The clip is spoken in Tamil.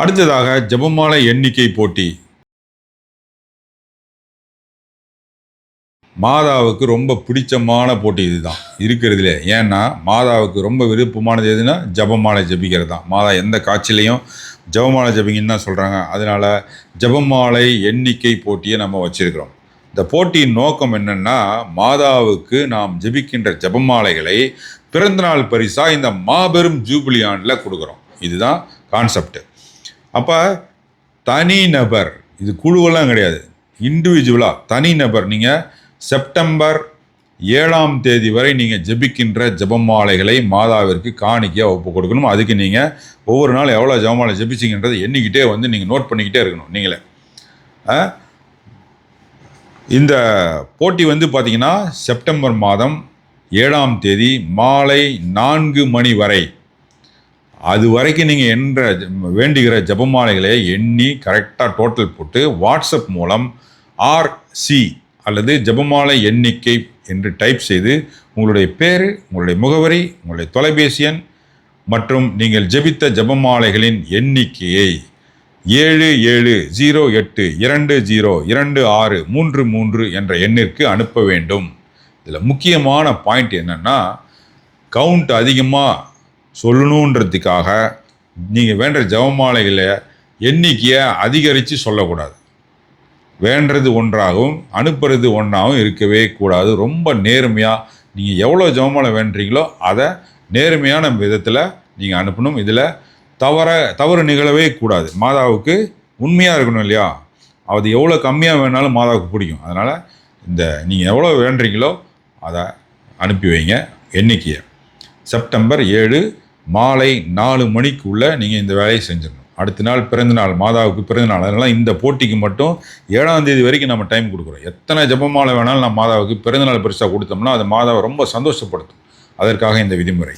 அடுத்ததாக ஜெபமாலை எண்ணிக்கை போட்டி. மாதாவுக்கு ரொம்ப பிடிச்சமான போட்டி இதுதான் இருக்கிறதுல. ஏன்னா மாதாவுக்கு ரொம்ப விருப்பமானது எதுனா ஜெபமாலை ஜெபிக்கிறது தான். மாதா எந்த காட்சியிலையும் ஜெபமாலை ஜெபிங்கன்னு தான் சொல்கிறாங்க. அதனால் ஜெபமாலை எண்ணிக்கை போட்டியை நம்ம வச்சுருக்கிறோம். இந்த போட்டியின் நோக்கம் என்னென்னா, மாதாவுக்கு நாம் ஜெபிக்கின்ற ஜெபமாலைகளை பிறந்தநாள் பரிசாக இந்த மாபெரும் ஜூபிலி ஆண்டில் கொடுக்குறோம். இதுதான் கான்செப்ட். அப்போ தனிநபர், இது குழுவெல்லாம் கிடையாது, இண்டிவிஜுவலாக தனிநபர் நீங்கள் செப்டம்பர் 7ஆம் தேதி வரை நீங்கள் ஜெபிக்கின்ற ஜெபமாலைகளை மாதாவிற்கு காணிக்கையாக ஒப்பு கொடுக்கணும். அதுக்கு நீங்கள் ஒவ்வொரு நாள் எவ்வளோ ஜெபமாலை ஜெபிச்சிங்கன்றதை எண்ணிக்கிட்டே வந்து நீங்கள் நோட் பண்ணிக்கிட்டே இருக்கணும். நீங்களே இந்த போட்டி வந்து பார்த்திங்கன்னா செப்டம்பர் மாதம் 7ஆம் தேதி மாலை 4 மணி வரை, அது வரைக்கும் நீங்கள் வேண்டுகிற ஜெபமாலைகளை எண்ணி கரெக்டாக டோட்டல் போட்டு வாட்ஸ்அப் மூலம் RC அல்லது ஜெபமாலை எண்ணிக்கை என்று டைப் செய்து உங்களுடைய பேர், உங்களுடைய முகவரி, உங்களுடைய தொலைபேசி எண் மற்றும் நீங்கள் ஜெபித்த ஜெபமாலைகளின் எண்ணிக்கையை 7708202633 என்ற எண்ணிற்கு அனுப்ப வேண்டும். இதில் முக்கியமான பாயிண்ட் என்னென்னா, கவுண்ட் அதிகமாக சொல்லணுன்றதுக்காக நீங்கள் வேண்ட ஜெபமாலைகளை எண்ணிக்கையை அதிகரித்து சொல்லக்கூடாது. வேண்டது ஒன்றாகவும் அனுப்புறது ஒன்றாகவும் இருக்கவே கூடாது. ரொம்ப நேர்மையாக நீங்கள் எவ்வளோ ஜெபமாலை வேண்டுறீங்களோ அதை நேர்மையான விதத்தில் நீங்கள் அனுப்பணும். இதில் தவறு நிகழவே கூடாது. மாதாவுக்கு உண்மையாக இருக்கணும் இல்லையா? அது எவ்வளோ கம்மியாக வேணாலும் மாதாவுக்கு பிடிக்கும். அதனால் நீங்கள் எவ்வளோ வேண்டுறீங்களோ அதை அனுப்பி வைங்க. எண்ணிக்கையை செப்டம்பர் 7 மாலை 4 மணிக்குள்ளே நீங்கள் இந்த வேலையை செஞ்சிடணும். அடுத்த நாள் பிறந்தநாள், மாதாவுக்கு பிறந்தநாள். அதனால் இந்த போட்டிக்கு மட்டும் 7ஆம் தேதி வரைக்கும் நம்ம டைம் கொடுக்குறோம். எத்தனை ஜெபமாலை வேணாலும் நம்ம மாதாவுக்கு பிறந்தநாள் பரிசாக கொடுத்தோம்னா அது மாதாவை ரொம்ப சந்தோஷப்படுத்தும். அதற்காக இந்த விதிமுறை.